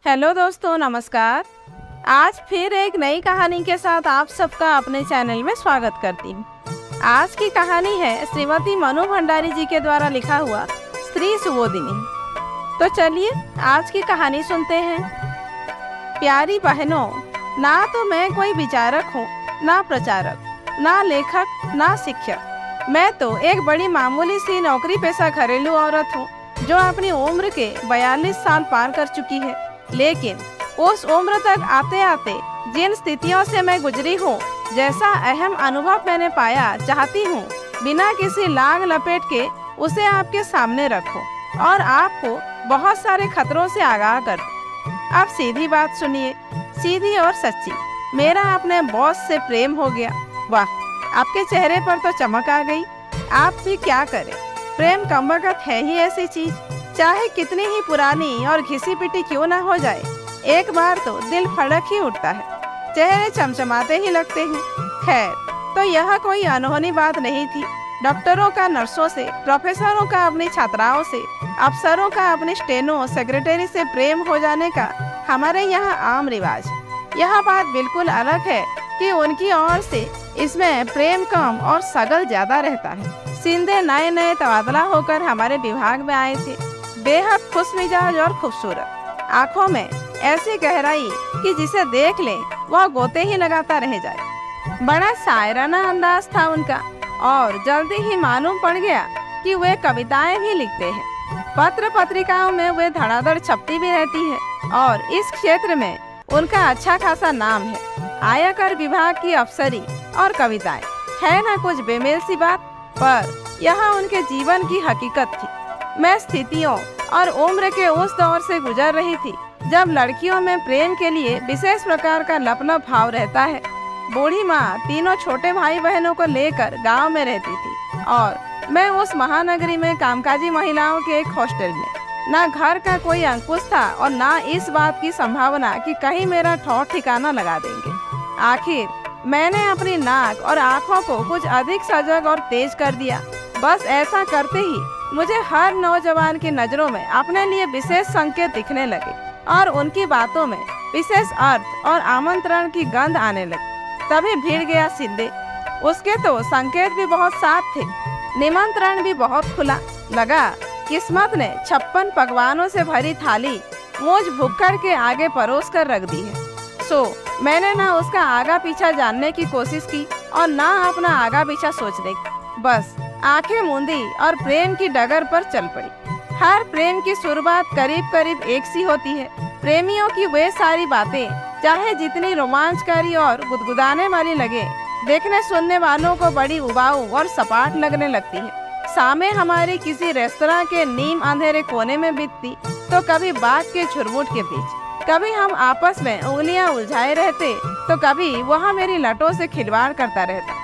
Hello दोस्तों, नमस्कार। आज फिर एक नई कहानी के साथ आप सबका अपने चैनल में स्वागत करती हूँ। आज की कहानी है श्रीमती मनु भंडारी जी के द्वारा लिखा हुआ स्त्री सुबोधिनी। तो चलिए आज की कहानी सुनते हैं। प्यारी बहनों, ना तो मैं कोई विचारक हूँ, ना प्रचारक, ना लेखक, ना शिक्षक। मैं तो एक बड़ी मामूली सी नौकरी पेशा घरेलू औरत हूँ जो अपनी उम्र के 42 साल पार कर चुकी है। लेकिन उस उम्र तक आते आते जिन स्थितियों से मैं गुजरी हूँ, जैसा अहम अनुभव मैंने पाया, चाहती हूँ बिना किसी लाग लपेट के उसे आपके सामने रखूं और आपको बहुत सारे खतरों से आगाह कर दूं। अब सीधी बात सुनिए, सीधी और सच्ची। मेरा अपने बॉस से प्रेम हो गया। वाह, आपके चेहरे पर तो चमक आ गई। आप भी क्या करें, प्रेम कमबख्त है ही ऐसी चीज। चाहे कितनी ही पुरानी और घिसी पिटी क्यों ना हो जाए, एक बार तो दिल फड़क ही उठता है, चेहरे चमचमाते ही लगते हैं। खैर, तो यह कोई अनहोनी बात नहीं थी। डॉक्टरों का नर्सों से, प्रोफेसरों का अपनी छात्राओं से, अफसरों का अपनी स्टेनो सेक्रेटरी से प्रेम हो जाने का हमारे यहाँ आम रिवाज। यह बात बिल्कुल अलग है कि उनकी ओर से इसमें प्रेम कम और सगल ज्यादा रहता है। सिंधे नए नए तबादला होकर हमारे विभाग में आए थे। बेहद खुश मिजाज और खूबसूरत, आंखों में ऐसी गहराई कि जिसे देख ले वह गोते ही लगाता रह जाए। बड़ा शायराना अंदाज था उनका और जल्दी ही मालूम पड़ गया कि वे कविताएं भी लिखते हैं। पत्र पत्रिकाओं में वे धड़ाधड़ छपती भी रहती है और इस क्षेत्र में उनका अच्छा खासा नाम है। आयकर विभाग की अफसरी और कविताएं है ना कुछ बेमेल सी बात, पर यह उनके जीवन की हकीकत थी। मैं स्थितियों और उम्र के उस दौर से गुजर रही थी जब लड़कियों में प्रेम के लिए विशेष प्रकार का लपलप भाव रहता है। बूढ़ी माँ तीनों छोटे भाई बहनों को लेकर गांव में रहती थी और मैं उस महानगरी में कामकाजी महिलाओं के एक हॉस्टल में। ना घर का कोई अंकुश था और ना इस बात की संभावना कि कहीं मेरा ठौर ठिकाना लगा देंगे। आखिर मैंने अपनी नाक और आँखों को कुछ अधिक सजग और तेज कर दिया। बस ऐसा करते ही मुझे हर नौजवान की नजरों में अपने लिए विशेष संकेत दिखने लगे और उनकी बातों में विशेष अर्थ और आमंत्रण की गंध आने लगी। तभी भिड़ गया सिद्धे। उसके तो संकेत भी बहुत साफ थे, निमंत्रण भी बहुत खुला। लगा किस्मत ने 56 पकवानों से भरी थाली मुझ भुक्कड़ के आगे परोस कर रख दी है। सो मैंने ना उसका आगा पीछा जानने की कोशिश की और ना अपना आगा पीछा सोचने की। बस आंखें मूंदी और प्रेम की डगर पर चल पड़ी। हर प्रेम की शुरुआत करीब करीब एक सी होती है। प्रेमियों की वे सारी बातें चाहे जितनी रोमांचकारी और गुदगुदाने वाली लगे, देखने सुनने वालों को बड़ी उबाऊ और सपाट लगने लगती है। सामे हमारे किसी रेस्तरां के नीम अंधेरे कोने में बीतती तो कभी बात के झुरमुट के बीच, कभी हम आपस में उंगलियां उलझाए रहते तो कभी वह मेरी लटों से खिलवाड़ करता रहता।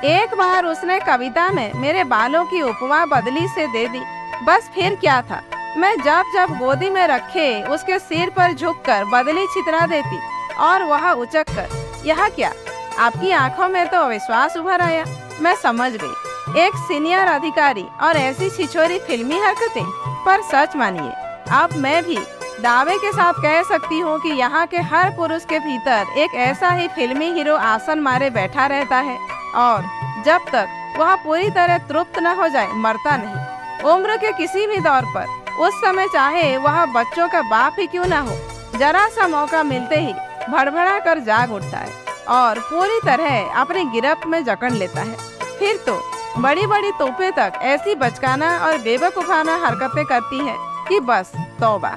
एक बार उसने कविता में मेरे बालों की उपमा बदली से दे दी। बस फिर क्या था, मैं जब जब गोदी में रखे उसके सिर पर झुककर बदली छितरा देती और वह उचक कर, यह क्या? आपकी आंखों में तो अविश्वास उभर आया। मैं समझ गई, एक सीनियर अधिकारी और ऐसी छिछोरी फिल्मी हरकतें। पर सच मानिए, अब मैं भी दावे के साथ कह सकती हूँ कि यहाँ के हर पुरुष के भीतर एक ऐसा ही फिल्मी हीरो आसन मारे बैठा रहता है और जब तक वह पूरी तरह तृप्त न हो जाए मरता नहीं। उम्र के किसी भी दौर पर उस समय चाहे वह बच्चों का बाप ही क्यों न हो, जरा सा मौका मिलते ही भड़बड़ा कर जाग उठता है और पूरी तरह अपनी गिरफ्त में जकड़ लेता है। फिर तो बड़ी बड़ी तोपें तक ऐसी बचकाना और बेवकूफाना हरकतें करती है कि बस तौबा।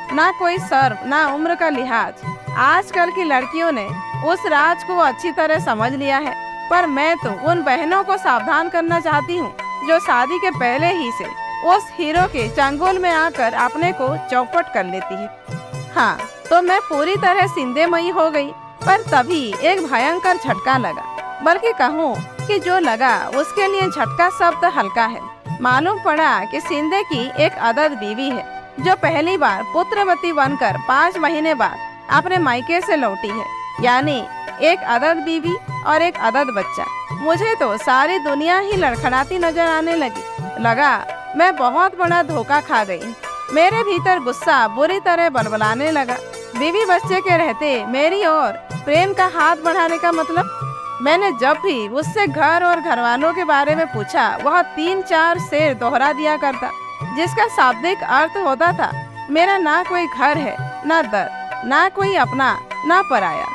ना कोई शर्म, ना उम्र का लिहाज। आजकल की लड़कियों ने उस राज को अच्छी तरह समझ लिया है। पर मैं तो उन बहनों को सावधान करना चाहती हूँ जो शादी के पहले ही से उस हीरो के चंगुल में आकर अपने को चौपट कर लेती है। हाँ, तो मैं पूरी तरह सिंधेमयी हो गई। पर तभी एक भयंकर झटका लगा, बल्कि कहूँ कि जो लगा उसके लिए झटका शब्द हल्का है। मालूम पड़ा कि सिंधे की एक अदद बीवी है जो पहली बार पुत्रवती बनकर 5 महीने बाद अपने मायके से लौटी है। यानी एक अदद बीवी और एक अदद बच्चा। मुझे तो सारी दुनिया ही लड़खड़ाती नजर आने लगी। लगा मैं बहुत बड़ा धोखा खा गई। मेरे भीतर गुस्सा बुरी तरह बलबलाने लगा। बीवी बच्चे के रहते मेरी ओर प्रेम का हाथ बढ़ाने का मतलब? मैंने जब भी उससे घर और घरवालों के बारे में पूछा, वह 3-4 शेर दोहरा दिया करता, जिसका शाब्दिक अर्थ होता था, मेरा ना कोई घर है, ना दर, ना कोई अपना, ना पराया।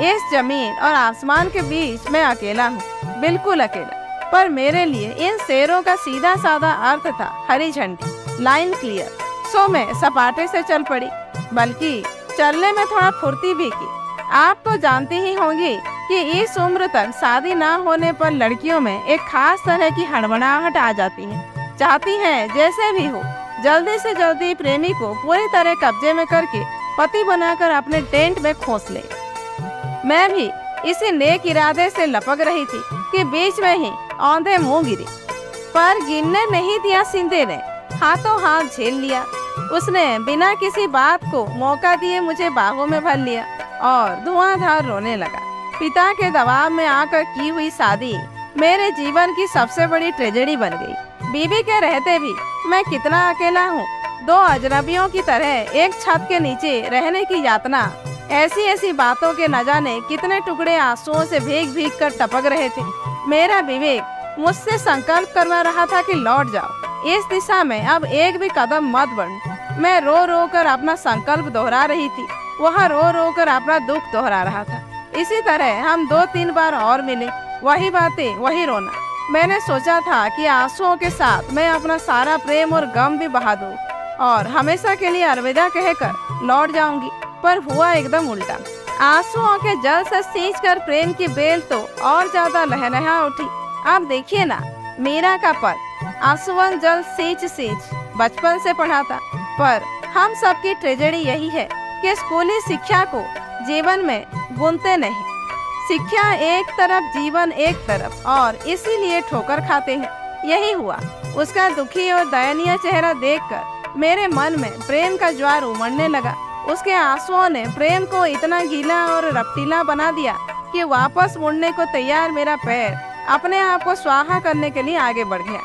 इस जमीन और आसमान के बीच मैं अकेला हूँ, बिल्कुल अकेला। पर मेरे लिए इन शेरों का सीधा साधा अर्थ था हरी झंडी, लाइन क्लियर। सो मैं सपाटे से चल पड़ी, बल्कि चलने में थोड़ा फुर्ती भी की। आप तो जानती ही होंगी कि इस उम्र तक शादी ना होने पर लड़कियों में एक खास तरह की हड़बड़ाहट आ जाती है। चाहती हैं जैसे भी हो जल्दी से जल्दी प्रेमी को पूरी तरह कब्जे में करके पति बनाकर अपने टेंट में खोस ले। मैं भी इसी नेक इरादे से लपक रही थी कि बीच में ही औंधे मुंह गिरी। पर गिरने नहीं दिया सिंधे ने, हाथों हाथ झेल लिया। उसने बिना किसी बात को मौका दिए मुझे बाहों में भर लिया और धुआंधार रोने लगा। पिता के दबाव में आकर की हुई शादी मेरे जीवन की सबसे बड़ी ट्रेजेडी बन गई। बीवी के रहते भी मैं कितना अकेला हूँ। 2 अजनबियों की तरह एक छत के नीचे रहने की यातना, ऐसी ऐसी बातों के न जाने कितने टुकड़े आंसुओं से भीग भीग कर टपक रहे थे। मेरा विवेक मुझसे संकल्प करवा रहा था कि लौट जाओ, इस दिशा में अब एक भी कदम मत बढ़। मैं रो रो कर अपना संकल्प दोहरा रही थी, वह रो रो कर अपना दुख दोहरा रहा था। इसी तरह हम 2-3 बार और मिले, वही बातें, वही रोना। मैंने सोचा था कि आंसुओं के साथ मैं अपना सारा प्रेम और गम भी बहा दूं और हमेशा के लिए अलविदा कहकर लौट जाऊंगी, पर हुआ एकदम उल्टा। आंसुओं के जल से सींचकर प्रेम की बेल तो और ज्यादा लहलहा उठी। आप देखिए ना, मीरा का पद आंसुअन जल सींच सींच बचपन से पढ़ा था। पर हम सबकी ट्रेजेडी यही है कि स्कूली शिक्षा को जीवन में बुनते नहीं। शिक्षा एक तरफ, जीवन एक तरफ, और इसीलिए ठोकर खाते हैं। यही हुआ। उसका दुखी और दयनीय चेहरा देखकर मेरे मन में प्रेम का ज्वार उमड़ने लगा। उसके आंसुओं ने प्रेम को इतना गीला और रपटीला बना दिया कि वापस मुड़ने को तैयार मेरा पैर अपने आप को स्वाहा करने के लिए आगे बढ़ गया।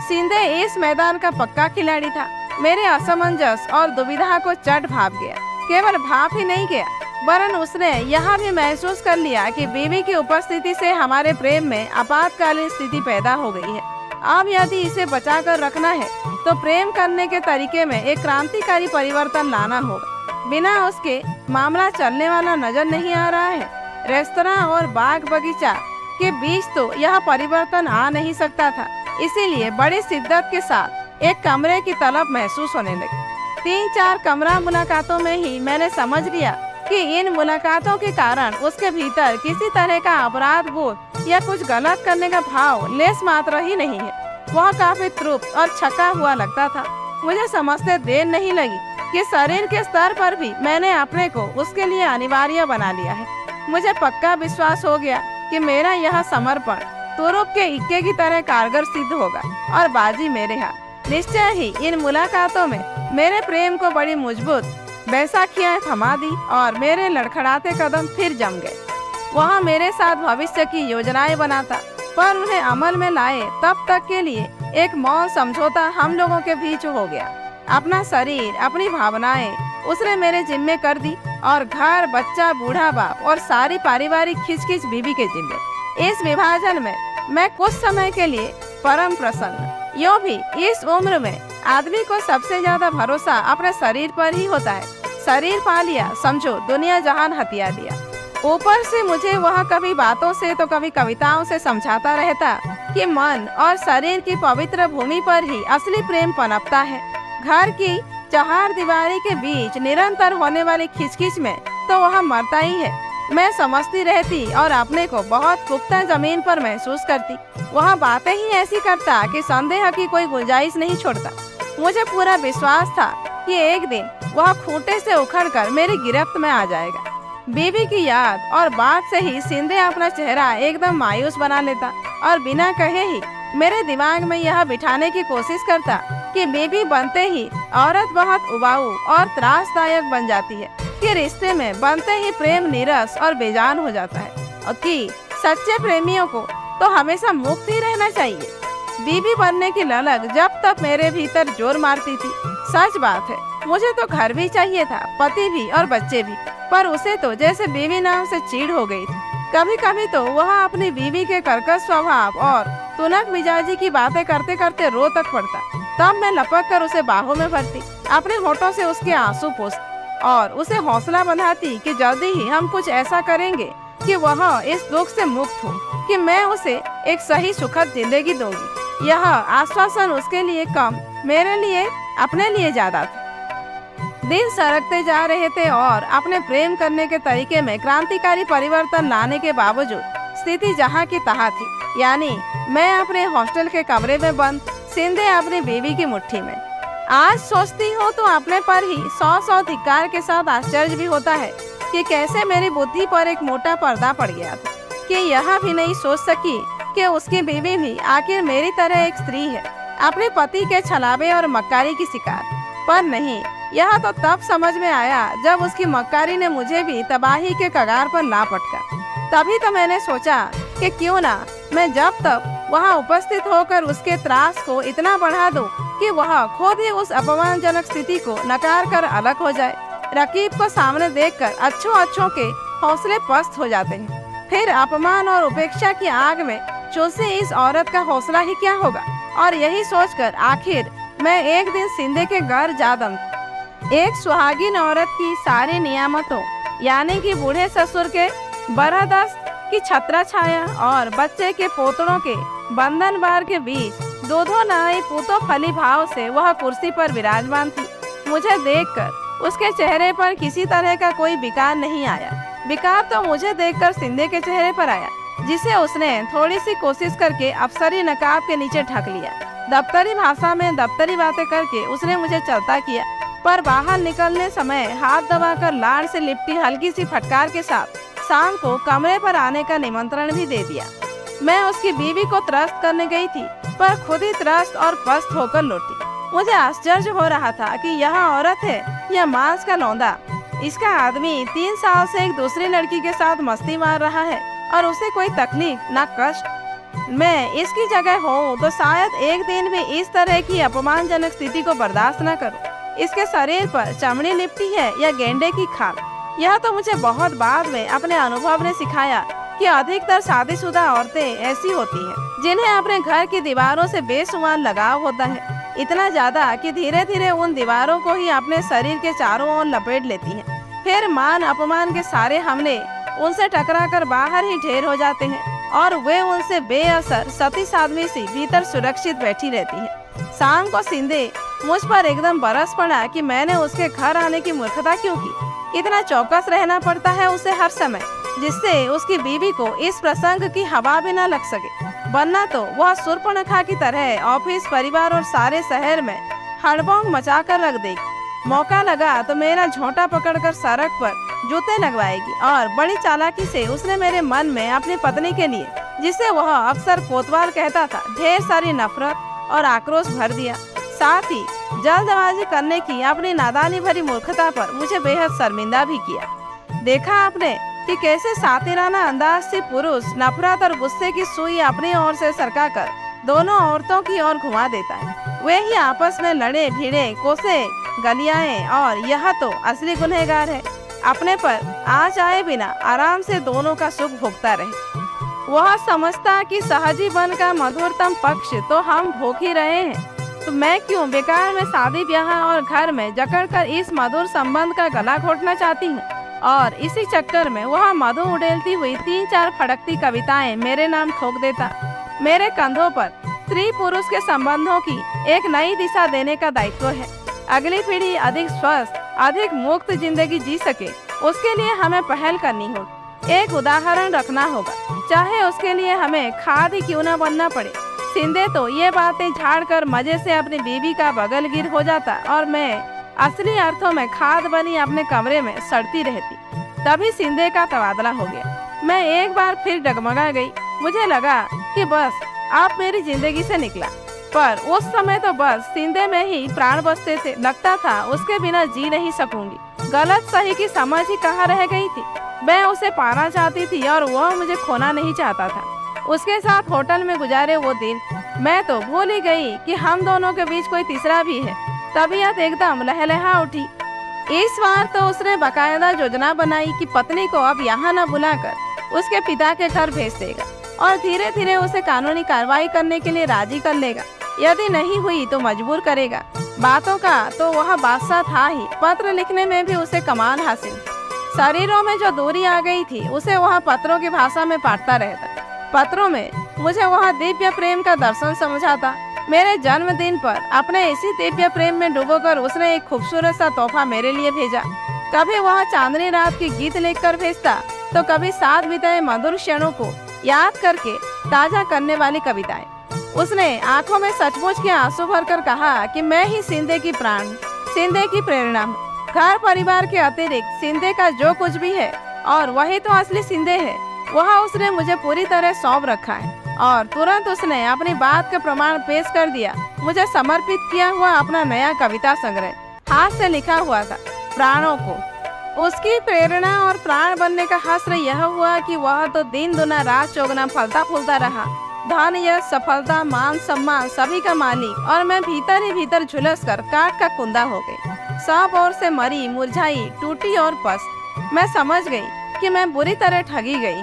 सिंधे इस मैदान का पक्का खिलाड़ी था। मेरे असमंजस और दुविधा को चट भाप गया। केवल भाप ही नहीं गया, वरन उसने यह भी महसूस कर लिया कि बीवी की उपस्थिति से हमारे प्रेम में आपातकालीन स्थिति पैदा हो गई है। अब यदि इसे बचा कर रखना है तो प्रेम करने के तरीके में एक क्रांतिकारी परिवर्तन लाना होगा। बिना उसके मामला चलने वाला नजर नहीं आ रहा है। रेस्तरां और बाग बगीचा के बीच तो यह परिवर्तन आ नहीं सकता था। इसीलिए बड़ी शिद्दत के साथ एक कमरे की तलब महसूस होने लगी। 3-4 कमरा मुलाकातों में ही मैंने समझ लिया कि इन मुलाकातों के कारण उसके भीतर किसी तरह का अपराध बोध या कुछ गलत करने का भाव लेस मात्र ही नहीं है। वह काफी तृप्त और छका हुआ लगता था। मुझे समझते देर नहीं लगी कि शरीर के स्तर पर भी मैंने अपने को उसके लिए अनिवार्य बना लिया है। मुझे पक्का विश्वास हो गया कि मेरा यह समर्पण तुरुप के इक्के की तरह कारगर सिद्ध होगा और बाजी मेरे हाथ। निश्चय ही इन मुलाकातों में मेरे प्रेम को बड़ी मजबूत बैसाखियां थमा दी और मेरे लड़खड़ाते कदम फिर जम गए। वह मेरे साथ भविष्य की योजनाएं बनाता, पर उन्हें अमल में लाए तब तक के लिए एक मौन समझौता हम लोगों के बीच हो गया। अपना शरीर, अपनी भावनाएं उसने मेरे जिम्मे कर दी और घर, बच्चा, बूढ़ा बाप और सारी पारिवारिक खिचखिच बीवी के जिम्मे। इस विभाजन में मैं कुछ समय के लिए परम प्रसन्न। यूं भी इस उम्र में आदमी को सबसे ज्यादा भरोसा अपने शरीर पर ही होता है। शरीर पा लिया, समझो दुनिया जहान हथिया दिया। ऊपर से मुझे वह कभी बातों से तो कभी कविताओं से समझाता रहता कि मन और शरीर की पवित्र भूमि पर ही असली प्रेम पनपता है। घर की 4 दीवारी के बीच निरंतर होने वाली खिचखिच में तो वह मरता ही है। मैं समझती रहती और अपने को बहुत पुख्ता जमीन पर महसूस करती। वह बातें ही ऐसी करता कि संदेह की कोई गुंजाइश नहीं छोड़ता। मुझे पूरा विश्वास था कि एक दिन वह खूंटे से उखड़कर मेरी गिरफ्त में आ जाएगा। बीवी की याद और बात से ही सिंधे अपना चेहरा एकदम मायूस बना लेता और बिना कहे ही मेरे दिमाग में यह बिठाने की कोशिश करता कि बीवी बनते ही औरत बहुत उबाऊ और त्रासदायक बन जाती है, कि रिश्ते में बनते ही प्रेम नीरस और बेजान हो जाता है और कि सच्चे प्रेमियों को तो हमेशा मुक्त ही रहना चाहिए। बीवी बनने की ललक जब तक मेरे भीतर जोर मारती थी, सच बात है, मुझे तो घर भी चाहिए था, पति भी और बच्चे भी, पर उसे तो जैसे बीवी नाम से चीड़ हो गई थी। कभी कभी तो वह अपनी बीवी के कर्कश स्वभाव और तुनक मिजाजी की बातें करते करते रो तक पड़ता। तब मैं लपक कर उसे बाहों में भरती, अपने होठों से उसके आंसू पोंछती और उसे हौसला बंधाती कि जल्दी ही हम कुछ ऐसा करेंगे कि वह इस दुख से मुक्त हो, कि मैं उसे एक सही सुखद जिंदगी दूंगी। यह आश्वासन उसके लिए कम, मेरे लिए अपने लिए ज्यादा था। दिन सरकते जा रहे थे और अपने प्रेम करने के तरीके में क्रांतिकारी परिवर्तन लाने के बावजूद स्थिति जहाँ की तहाँ थी। यानी मैं अपने हॉस्टल के कमरे में बंद, सिंधे अपनी बीवी की मुट्ठी में। आज सोचती हूँ तो अपने पर ही सौ धिक्कार के साथ आश्चर्य भी होता है कि कैसे मेरी बुद्धि पर एक मोटा पर्दा पड़ गया था, कि यह भी नहीं सोच सकी कि उसकी बीवी भी आखिर मेरी तरह एक स्त्री है, अपने पति के छलावे और मक्कारी की शिकार। पर नहीं, यह तो तब समझ में आया जब उसकी मक्कारी ने मुझे भी तबाही के कगार पर ला पटका। तभी तो मैंने सोचा कि क्यों ना मैं जब तक वहाँ उपस्थित होकर उसके त्रास को इतना बढ़ा दूं कि वह खुद ही उस अपमानजनक स्थिति को नकार कर अलग हो जाए। रकीब को सामने देखकर अच्छों के हौसले पस्त हो जाते हैं। फिर अपमान और उपेक्षा की आग में चुलसी इस औरत का हौसला ही क्या होगा। और यही सोचकर आखिर मैं एक दिन सिंधे के घर जा दमकी। एक सुहागिन औरत की सारी नियामतों, यानी कि बूढ़े ससुर के बरदस्त की छत्रा छाया और बच्चे के पोतड़ों के बंधन बार के बीच दो नाई पूतो फली भाव से वह कुर्सी पर विराजमान थी। मुझे देखकर उसके चेहरे पर किसी तरह का कोई विकार नहीं आया। विकार तो मुझे देखकर सिंधे के चेहरे पर आया, जिसे उसने थोड़ी सी कोशिश करके अफसरी नकाब के नीचे ढक लिया। दफ्तरी भाषा में दफ्तरी बातें करके उसने मुझे चलता किया, पर बाहर निकलने समय हाथ दबाकर लाड़ से लिपटी हल्की सी फटकार के साथ शाम को कमरे पर आने का निमंत्रण भी दे दिया। मैं उसकी बीवी को त्रस्त करने गई थी, पर खुद ही त्रस्त और पस्त होकर लौटी। मुझे आश्चर्य हो रहा था कि यह औरत है या मांस का लौंदा। इसका आदमी 3 साल से एक दूसरी लड़की के साथ मस्ती मार रहा है और उसे कोई तकलीफ ना कष्ट। मैं इसकी जगह हूँ तो शायद एक दिन भी इस तरह की अपमानजनक स्थिति को बर्दाश्त न करूँ। इसके शरीर पर चमड़ी लिपटी है या गेंडे की खाल। यह तो मुझे बहुत बाद में अपने अनुभव ने सिखाया कि अधिकतर शादीशुदा औरतें ऐसी होती हैं, जिन्हें अपने घर की दीवारों से बेशुमार लगाव होता है। इतना ज्यादा कि धीरे धीरे उन दीवारों को ही अपने शरीर के चारों ओर लपेट लेती हैं। फिर मान अपमान के सारे हमले उनसे टकराकर बाहर ही ढेर हो जाते हैं और वे उनसे बेअसर सती साध्वी सी भीतर सुरक्षित बैठी रहती हैं। शाम को सिंधे मुझ पर एकदम बरस पड़ा कि मैंने उसके घर आने की मूर्खता क्यों की। इतना चौकस रहना पड़ता है उसे हर समय, जिससे उसकी बीवी को इस प्रसंग की हवा भी न लग सके, वरना तो वह शूर्पणखा की तरह ऑफिस, परिवार और सारे शहर में हड़बोंग मचा कर रख देगी। मौका लगा तो मेरा झोंटा पकड़कर सड़क पर जूते लगवाएगी। और बड़ी चालाकी से उसने मेरे मन में अपनी पत्नी के लिए, जिसे वह अक्सर कोतवाल कहता था, ढेर सारी नफरत और आक्रोश भर दिया। साथ ही जल्दबाजी करने की अपनी नादानी भरी मूर्खता पर मुझे बेहद शर्मिंदा भी किया। देखा आपने कि कैसे सातिराना अंदाज से पुरुष नफरत और गुस्से की सुई अपनी ओर से सरकाकर दोनों औरतों की ओर घुमा देता है। वे ही आपस में लड़े भिड़े, कोसे गलियाएं, और यह तो असली गुनहगार है, अपने पर आँच आए बिना आराम से दोनों का सुख भोगता रहे। वह समझता कि सहजीवन का मधुरतम पक्ष तो हम भोग ही रहे हैं, तो मैं क्यों बेकार में शादी ब्याह और घर में जकड़कर इस मधुर संबंध का गला घोटना चाहती हूँ। और इसी चक्कर में वह मधु उड़ेलती हुई 3-4 फड़कती कविताएं मेरे नाम ठोक देता। मेरे कंधों पर स्त्री पुरुष के संबंधों की एक नई दिशा देने का दायित्व है। अगली पीढ़ी अधिक स्वस्थ, अधिक मुक्त जिंदगी जी सके, उसके लिए हमें पहल करनी होगी, एक उदाहरण रखना होगा, चाहे उसके लिए हमें खाद ही क्यों न बनना पड़े। सिंधे तो ये बातें झाड़ कर मजे से अपनी बीवी का बगल गिर हो जाता और मैं असली अर्थों में खाद बनी अपने कमरे में सड़ती रहती। तभी सिंधे का तबादला हो गया। मैं एक बार फिर डगमगा गई। मुझे लगा कि बस आप मेरी जिंदगी से निकला, पर उस समय तो बस सिंधे में ही प्राण बसते थे। लगता था उसके बिना जी नहीं सकूंगी। गलत सही की समझ ही कहाँ रह गई थी। मैं उसे पाना चाहती थी और वह मुझे खोना नहीं चाहता था। उसके साथ होटल में गुजारे वो दिन मैं तो भूल ही गई कि हम दोनों के बीच कोई तीसरा भी है। तबीयत एकदम लहलहा उठी। इस बार तो उसने बाकायदा योजना बनाई कि पत्नी को अब यहाँ न बुलाकर उसके पिता के घर भेज देगा और धीरे धीरे उसे कानूनी कार्रवाई करने के लिए राजी कर लेगा। यदि नहीं हुई तो मजबूर करेगा। बातों का तो वह बादशाह था ही, पत्र लिखने में भी उसे कमाल हासिल। शरीरों में जो दूरी आ गई थी उसे वह पत्रों की भाषा में पढ़ता रहता। पत्रों में मुझे वह दिव्य प्रेम का दर्शन समझाता। मेरे जन्मदिन पर अपने इसी दिव्य प्रेम में डूबोकर उसने एक खूबसूरत सा तोहफा मेरे लिए भेजा। कभी वह चांदनी रात के गीत लिखकर भेजता तो कभी साथ बिताए मधुर क्षणों को याद करके ताजा करने वाली कविताएं। उसने आंखों में सचमुच के आंसू भरकर कहा कि मैं ही शिंदे की प्राण, शिंदे की प्रेरणा हूँ। घर परिवार के अतिरिक्त शिंदे का जो कुछ भी है और वही तो असली शिंदे है, वह उसने मुझे पूरी तरह सौंप रखा है। और तुरंत उसने अपनी बात का प्रमाण पेश कर दिया। मुझे समर्पित किया हुआ अपना नया कविता संग्रह हाथ से लिखा हुआ था, प्राणों को। उसकी प्रेरणा और प्राण बनने का हास्य यह हुआ कि वह तो दिन दुना रात चौगुना फलता फूलता रहा। धन, यश, सफलता, मान सम्मान सभी का मालिक, और मैं भीतर ही भीतर झुलस कर काट का कुंदा हो गई। सब ओर से मरी, मुरझाई, टूटी और पस्त। मैं समझ गई कि मैं बुरी तरह ठगी गई।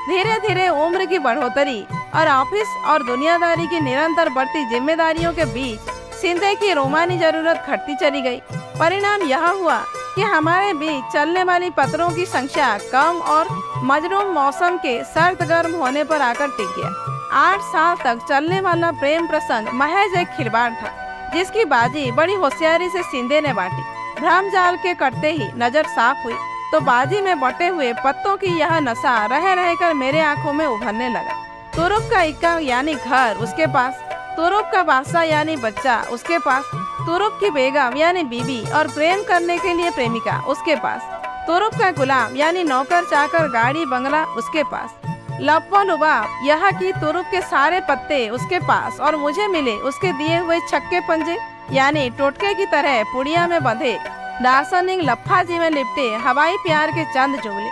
धीरे धीरे उम्र की बढ़ोतरी और ऑफिस और दुनियादारी की निरंतर बढ़ती जिम्मेदारियों के बीच शिंदे की रोमानी जरूरत घटती चली गई। परिणाम यह हुआ कि हमारे बीच चलने वाली पत्रों की संख्या कम और मजरूम मौसम के सर्द गर्म होने पर आकर टिक गया। 8 साल तक चलने वाला प्रेम प्रसंग महज एक खिलवाड़ था, जिसकी बाजी बड़ी होशियारी से शिंदे ने बांटी। भ्रम जाल के कटते ही नजर साफ हुई तो बाजी में बटे हुए पत्तों की यह नशा रह रहकर मेरे आंखों में उभरने लगा। तुरुप का इक्का यानी घर उसके पास, तुरुप का बादशाह यानी बच्चा उसके पास, तुरुप की बेगम यानी बीवी और प्रेम करने के लिए प्रेमिका उसके पास, तुरुप का गुलाम यानी नौकर चाकर गाड़ी बंगला उसके पास, लब्बो लुबाब यह कि तुरुप के सारे पत्ते उसके पास और मुझे मिले उसके दिए हुए छक्के पंजे यानी टोटके की तरह पुड़िया में बंधे दार्शनिक लफ्फाजी में लिपटे हवाई प्यार के चंद जुमले।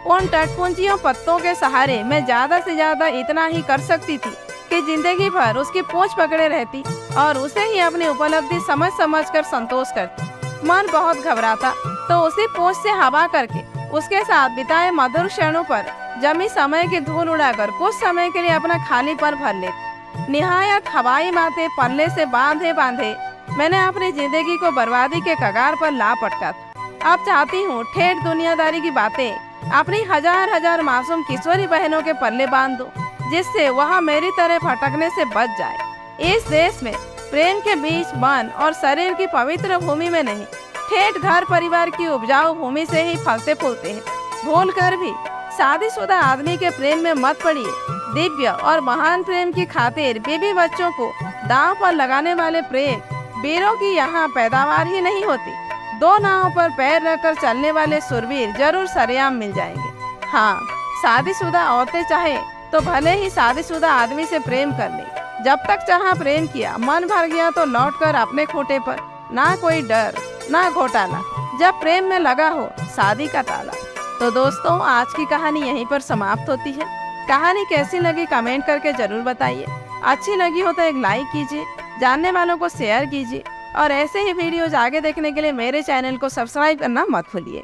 उन टटपुंजियों पत्तों के सहारे मैं ज्यादा से ज्यादा इतना ही कर सकती थी कि जिंदगी भर उसकी पूंछ पकड़े रहती और उसे ही अपनी उपलब्धि समझ समझ कर संतोष करती। मन बहुत घबराता तो उसी पूंछ से हवा करके उसके साथ बिताए मधुर क्षणों पर जमी समय की धूल उड़ाकर कुछ समय के लिए अपना खालीपन भर लेती। निहायत हवाई बातें पल्ले से बांधे बांधे मैंने अपनी जिंदगी को बर्बादी के कगार पर ला पटका था। अब चाहती हूँ ठेठ दुनियादारी की बातें अपनी हजार हजार मासूम किशोरी बहनों के पल्ले बांध दूं, जिससे वह मेरी तरह भटकने से बच जाए। इस देश में प्रेम के बीच मन और शरीर की पवित्र भूमि में नहीं, ठेठ घर परिवार की उपजाऊ भूमि से ही फलते फूलते हैं। भूल कर भी शादीशुदा आदमी के प्रेम में मत पड़िए। दिव्य और महान प्रेम की खातिर बीवी बच्चों को दांव पर लगाने वाले प्रेम वीरों की यहाँ पैदावार ही नहीं होती। 2 नावों पर पैर रखकर चलने वाले सुरवीर जरूर सरेआम मिल जाएंगे। हाँ, शादीशुदा औरतें चाहे तो भले ही शादीशुदा आदमी से प्रेम कर ले। जब तक चाहा प्रेम किया, मन भर गया तो लौटकर अपने खूंटे पर। ना कोई डर ना घोटाला, जब प्रेम में लगा हो शादी का ताला। तो दोस्तों, आज की कहानी यहीं पर समाप्त होती है। कहानी कैसी लगी कमेंट करके जरूर बताइए। अच्छी लगी हो तो एक लाइक कीजिए, जानने वालों को शेयर कीजिए और ऐसे ही वीडियोज आगे देखने के लिए मेरे चैनल को सब्सक्राइब करना मत भूलिए।